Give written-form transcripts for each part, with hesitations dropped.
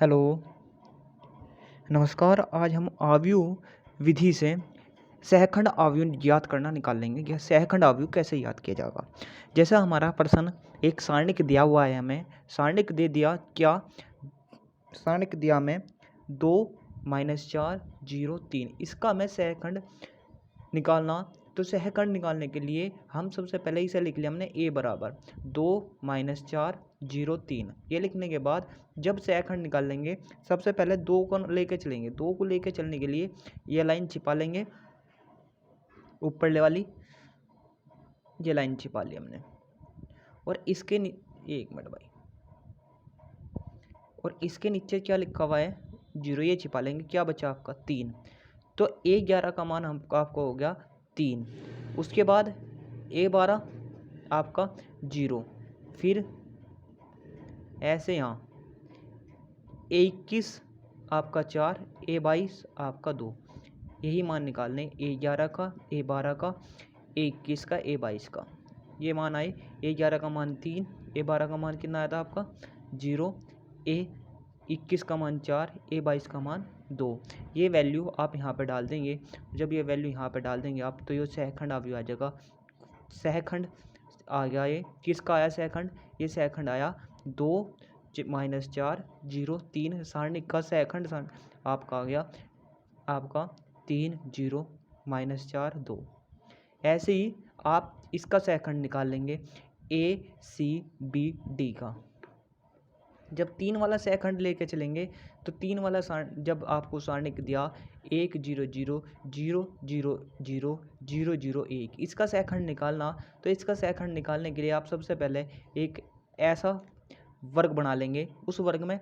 Hello, नमस्कार। आज हम आव्यूह विधि से सहखंड आव्यूह ज्ञात करना निकालेंगे। यह सहखंड आव्यूह कैसे याद किया जाएगा। जैसा हमारा प्रश्न एक सारणिक दिया हुआ है, हमें सारणिक दे दिया क्या, सारणिक दिया हमें 2 - 4 0 3। इसका हमें सहखंड निकालना। तो सहखंड निकालने के लिए हम सबसे पहले इसे लिख लिया हमने a बराबर 2 - 4 0 3। ये लिखने के बाद जब सहखंड निकालेंगे सबसे पहले 2 को लेके चलेंगे। 2 को लेके चलने के लिए ये लाइन छिपा लेंगे, ऊपर वाली ये लाइन छिपा ली हमने। और इसके एक मिनट भाई, और इसके नीचे क्या लिखा हुआ है 0, ये छिपा लेंगे। क्या बचा आपका 3। तो A11 का मान आपको हो गया 3। उसके बाद A12 आपका 0, फिर ऐसे यहाँ A21 आपका 4, A22 आपका 2। यही मान निकालने A11 का, A12 का, A21 का, A22 का। ये मान आए। A11 का मान 3, A12 का मान कितना आया था आपका 0, A21 का मान 4, A22 का मान 2। ये वैल्यू आप यहाँ पे डाल देंगे। जब ये वैल्यू यहाँ पे डाल देंगे आप, तो ये सहखंड आव्यूह आ जाएगा। सहखंड आ गया। ये किसका आया सहखंड, ये सहखंड आया 2 - 4 0 3। सारणिक का सहखंड आपका आ गया आपका 3 0 - 4 2। ऐसे ही आप इसका सहखंड निकाल लेंगे ACBD का। जब 3 वाला सहखंड लेके चलेंगे तो 3 वाला जब आपको सारणिक दिया 1 0 0 0 0 0 0 0 1, इसका सहखंड निकालना। तो इसका सहखंड निकालने के लिए आप सबसे पहले एक ऐसा वर्ग बना लेंगे। उस वर्ग में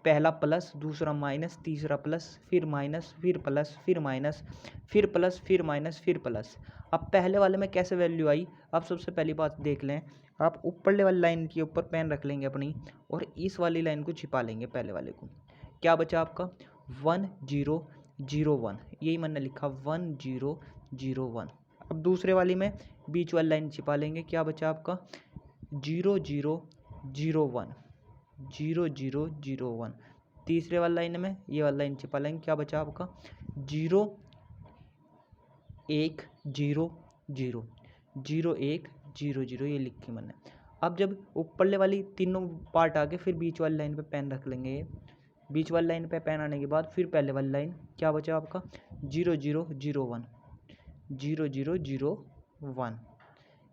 पहला प्लस, दूसरा माइनस, तीसरा प्लस, फिर माइनस, फिर प्लस, फिर माइनस, फिर प्लस, फिर माइनस, फिर प्लस। अब पहले वाले में कैसे वैल्यू आई, आप सबसे पहली बात देख लें। आप ऊपर वाली लाइन के ऊपर पेन रख लेंगे अपनी, और इस वाली लाइन को छिपा लेंगे पहले वाले को। क्या बचा आपका 1 0 0 1। यही मैंने लिखा 1 0 0 1। अब दूसरे वाली में बीच वाली लाइन छिपा लेंगे। क्या बचा आपका 0 0 0 1 0 0 0 1। तीसरे वाली लाइन में ये वाली लाइन छिपा लेंगे। क्या बचा आपका 0 1 0 0 0 1 0 0। ये लिखी मैंने। अब जब ऊपरले वाली तीनों पार्ट आ गए, फिर बीच वाली लाइन पे पेन रख लेंगे। बीच वाली लाइन पे पेन आने के बाद फिर पहले वाली लाइन। क्या बचा आपका 0 0 0 1 0 0 0 1।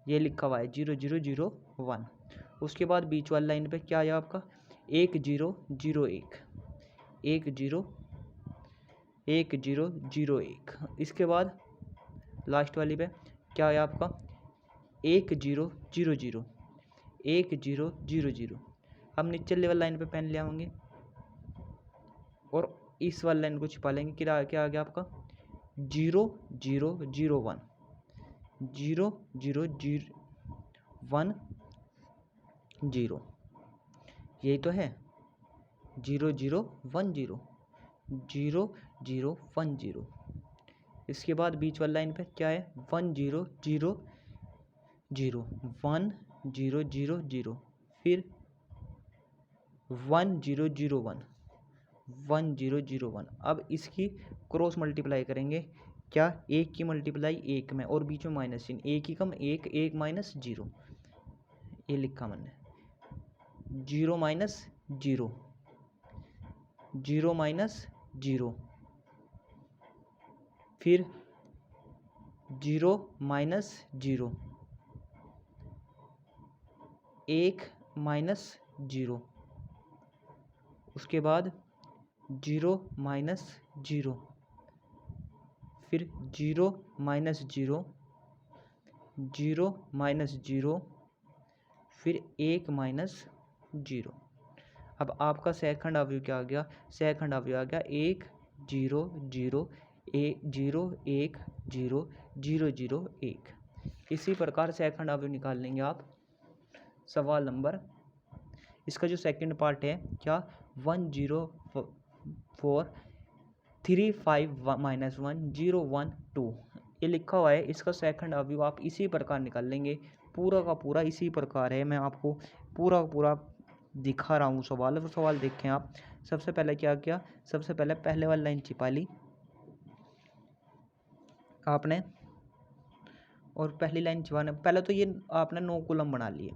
ये लिखा हुआ है 0 0 0 1। उसके बाद बीच वाली लाइन पे क्या आया आपका 1 0 0 1 1 0 1 0 0 1। इसके बाद लास्ट वाली पे क्या आया आपका 1 0 0 0 1 0 0 0। हम नीचे लेवल लाइन पे पेन ले आएंगे और इस वाली लाइन को छिपा लेंगे। क्या आ गया आपका 0 0 0 1 0 0 0 1 0। यही तो है 0 0 1 0 0 0 1 0। इसके बाद बीच वाली लाइन पे क्या है 1 0 0 0 1 0 0 0, फिर 1 0 0 1 1 0 0 1। अब इसकी क्रॉस मल्टीप्लाई करेंगे। क्या एक की मल्टीप्लाई एक में, और बीच में माइनस चिन्ह, एक ही कम एक, एक माइनस 0। ये लिखा मैंने 0 माइनस 0 0 माइनस 0, फिर 0 माइनस 0 1 माइनस 0। उसके बाद 0 माइनस 0, फिर 0 माइनस 0 0 माइनस 0, फिर 1 माइनस 0। अब आपका सहखंड अवयव क्या आ गया, सहखंड अवयव आ गया 1 0 0 1 0 1 0 0 0 1। इसी प्रकार सहखंड अवयव निकाल लेंगे आप। सवाल नंबर, इसका जो सेकंड पार्ट है क्या 1 0 4 3 5 -1 0 1 2। ये लिखा हुआ है। इसका सेकंड अवयव आप इसी प्रकार निकाल लेंगे। पूरा का पूरा इसी प्रकार है। मैं आपको पूरा का पूरा दिखा रहा हूँ सवाल, और सवाल देखें आप। सबसे पहले क्या किया, सबसे पहले पहले वाली लाइन छिपा ली आपने, और पहली लाइन छिपाने पहले तो ये आपने 9 कॉलम बना लिए।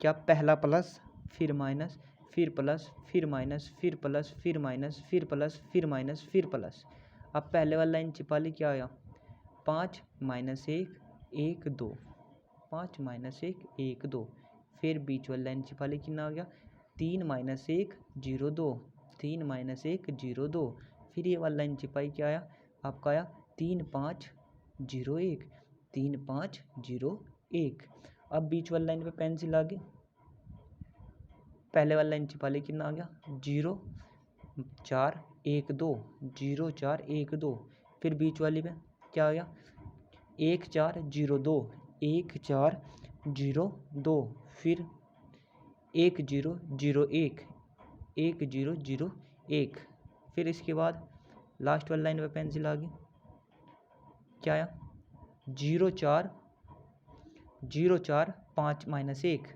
क्या, पहला प्लस, फिर माइनस, फिर प्लस, फिर माइनस, फिर प्लस, फिर माइनस, फिर प्लस, फिर माइनस, फिर प्लस। अब पहले वाली लाइन छिपा ली, क्या आया, 5 माइनस 1 1 2, 5 माइनस 1 1 2। फिर बीच वाली लाइन छिपा ली, कितना आ गया, 3 माइनस 1 0 2, 3 माइनस 1 0 2। फिर ये वाली लाइन छिपाई, क्या आया आपका, आया 3 5 0 1, 3 5 0 1। अब बीच वाली लाइन पे पेंसिल आ गई, पहले वाली लाइन छिपा ली, कितना आ गया, 0 4 1 2, 0 4 1 2। फिर बीच वाली पे क्या आ गया, 1 4 0 2, 1 4 0 2। फिर 1 0 0 1, 1 0 0 1। फिर इसके बाद लास्ट वाली लाइन पे पेंसिल आ गई, क्या आया, 0 4 0 4 5 माइनस 1।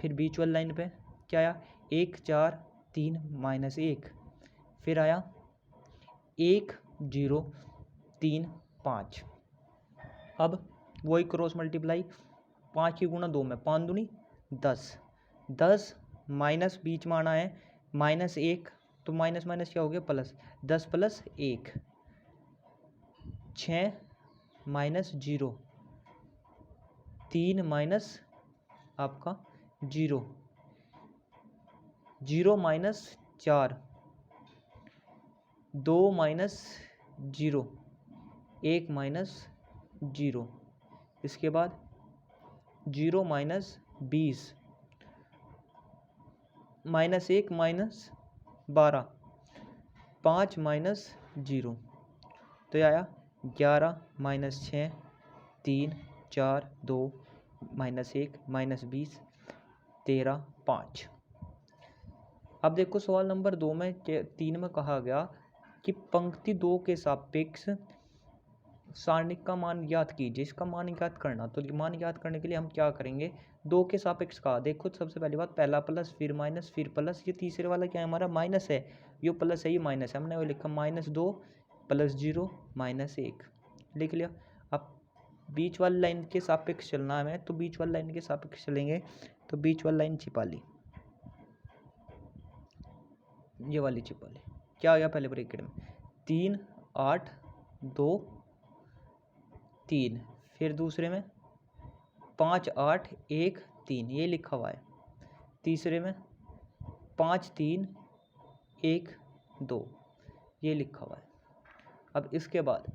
फिर बीच वाली लाइन पे क्या आया, 1 4 3 माइनस 1। फिर आया 1 0 3 5। अब वही क्रॉस मल्टीप्लाई, 5 की गुणा 2 में 5 दूनी 10, 10 माइनस बीच में आना है -1, तो माइनस माइनस क्या हो गया, प्लस, 10 प्लस 1, 6 माइनस 0, 3 माइनस आपका 0, 0 माइनस 4, 2 माइनस 0, 1 माइनस 0। इसके बाद 0 माइनस 20, -1 माइनस 12, 5 माइनस 0। तो ये आया 11 माइनस 6 3 4 2 -1 -20 13 5। अब देखो सवाल नंबर 2 में 3 में कहा गया कि पंक्ति 2 के सापेक्ष सारणिक का मान ज्ञात कीजिए। इसका मान ज्ञात करना, तो मान ज्ञात करने के लिए हम क्या करेंगे, 2 के सापेक्ष का देखो, सबसे पहली बात पहला प्लस, फिर माइनस, फिर प्लस। ये तीसरे वाला क्या है हमारा, माइनस है, ये प्लस है, ये माइनस है, हमने वो लिखा -2 + 0 -1 लिख लिया। अब बीच वाली लाइन के सापेक्ष चलना है हमें, तो बीच वाली लाइन के सापेक्ष चलेंगे, तो बीच वाली लाइन छिपा ली, ये वाली छिपा ली। क्या आ गया पहले ब्रैकेट में, 3 8 2 3। फिर दूसरे में 5 8 1 3, ये लिखा हुआ है। तीसरे में 5 3 1 2, ये लिखा हुआ है। अब इसके बाद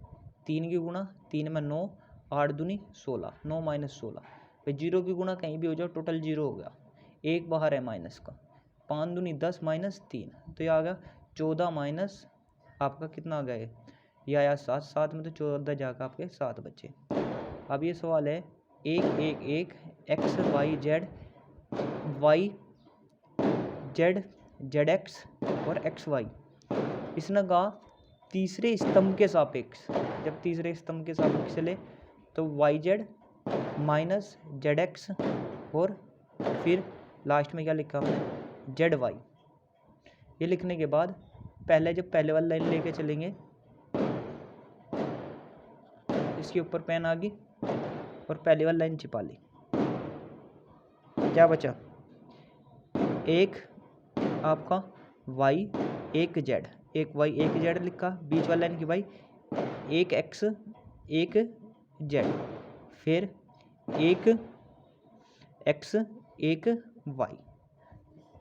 3 की गुणा, 3 में 9, 8 दूनी 16, 9 माइनस 16। फिर 0 की गुणा कहीं भी हो जाओ, टोटल 0 हो गया, एक बाहर है माइनस का, 5 दूनी 10 -3, तो ये आ गया 14 माइनस आपका कितना आ गया, ये आया 7, 7 में तो 14 जाकर आपके 7 बचे। अब ये सवाल है 1 1 1 x y z y z z x और x y। इसने कहा तीसरे स्तंभ के सापेक्ष, जब तीसरे स्तंभ के सापेक्ष चले तो Y Z minus Z X, और फिर लास्ट में क्या लिखा हमने, जेड वाई। ये लिखने के बाद पहले जब पहले वाली लाइन लेके चलेंगे, इसके ऊपर पेन आ गई और पहली वाली लाइन छिपा ली, क्या बचा, एक आपका वाई एक जेड, एक वाई एक जेड लिखा, बीच वाली लाइन की वाई, एक एक्स एक जेड, फिर एक एक्स एक वाई।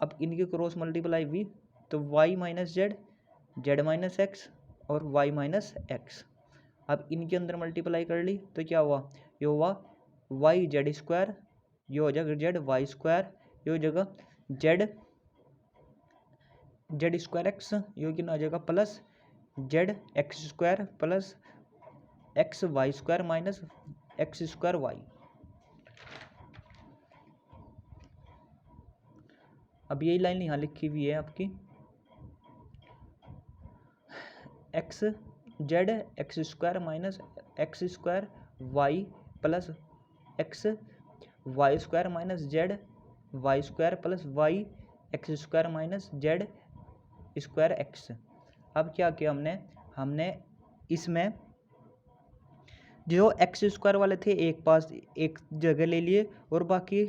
अब इनकी क्रॉस मल्टीप्लाई हुई तो Y minus Z, Z minus X और वाई माइनस एक्स। अब इनके अंदर मल्टीप्लाई कर ली तो क्या हुआ, ये हुआ वाई जेड स्क्वायर, ये हो जाएगा जेड वाई स्क्वायर, ये हो जाएगा जेड जेड स्क्वायर एक्स, ये कितना आ जाएगा plus Z x square plus x Y square minus X square Y. अब यही लाइन यहाँ लिखी हुई है आपकी, X Z x square minus X square Y plus x Y square minus Z Y square plus Y X square minus Z square X. अब क्या किया हमने इसमें जो एक्स स्क्वायर वाले थे एक पास एक जगह ले लिए और बाकी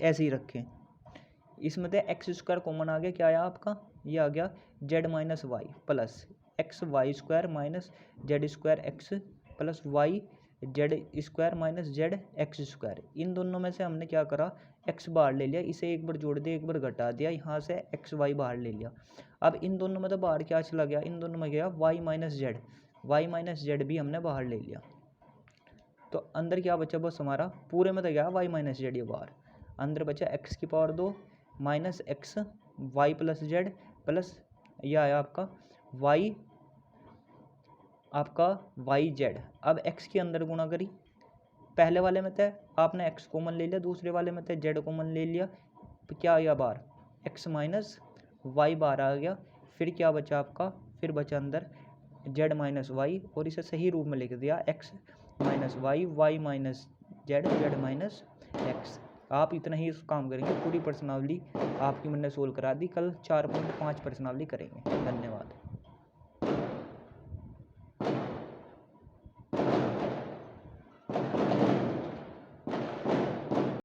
ऐसे ही रखे। इसमें से एक्स स्क्वायर कॉमन आ गया, क्या आया आपका, ये आ गया z minus y plus x Y square minus Z square x plus y z square minus Z x square. इन दोनों में से हमने क्या करा, एक्स बाहर ले लिया, इसे एक बार जोड़ दिया एक बार घटा दिया, यहाँ से एक्स वाई बाहर ले लिया। अब इन दोनों में तो बाहर क्या चला गया, इन दोनों में गया वाई माइनस जेड भी हमने बाहर ले लिया। तो अंदर क्या बचा बस हमारा, पूरे में तो गया वाई माइनस जेड ये बाहर, अंदर बचा एक्स की power 2 minus X Y plus Z plus यह आया आपका वाई जेड। अब एक्स के अंदर गुणा करी, पहले वाले में तो आपने एक्स कॉमन ले लिया, दूसरे वाले में तो जेड कॉमन ले लिया, तो क्या आया बाहर एक्स माइनस वाई बाहर आ गया। फिर क्या बचा आपका, फिर बचा अंदर जेड माइनस वाई, और इसे सही रूप में लिख दिया X minus Y minus Z minus X. आप इतना ही काम करेंगे, पूरी प्रश्नावली आपकी मैंने सोल्व करा दी। कल 4.5 प्रश्नावली करेंगे। धन्यवाद।